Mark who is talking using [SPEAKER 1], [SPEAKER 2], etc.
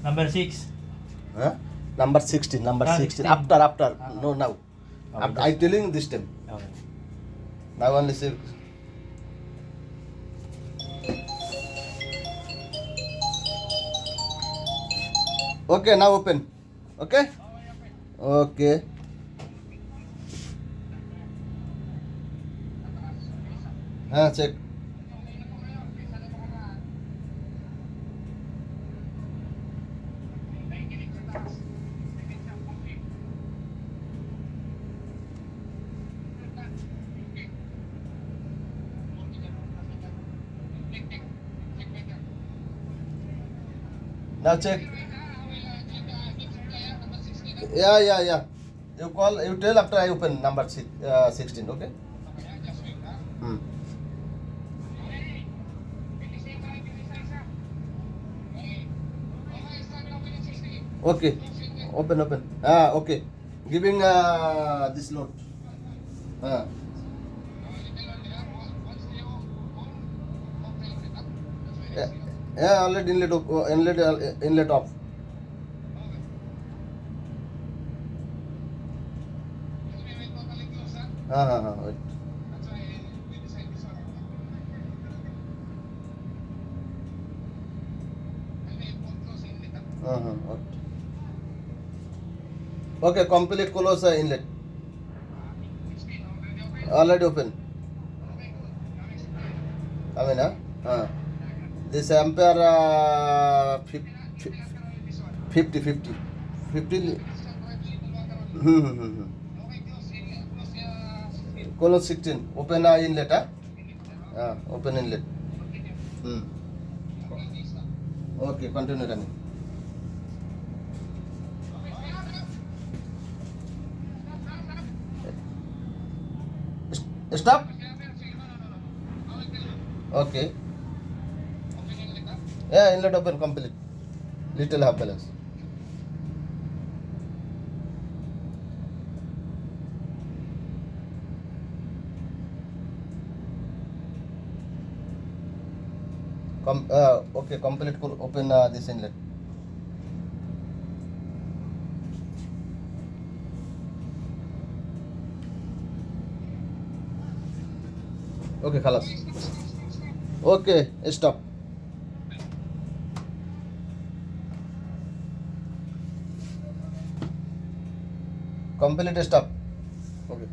[SPEAKER 1] Number 6.
[SPEAKER 2] Huh? Number 16. Number 16.
[SPEAKER 1] 16.
[SPEAKER 2] After. No, now. After, I telling this time.
[SPEAKER 1] Okay.
[SPEAKER 2] Now only say. Okay, now open. Okay? Okay. Check. Now check. Yeah. You tell after I open number 16, okay? Hmm. Okay. Open. Okay. Giving this load. Ah. Yeah, already inlet off. Wait. Okay. Okay, complete close inlet. Already open. I mean, this ampere 50. 50. Close 16. Open inlet. Open inlet. Hmm. Okay, continue running. Stop. Okay. Yeah, inlet open complete. Little half balance. Okay, complete open this inlet. Okay, khalas. Okay, stop. Complete stop. Okay.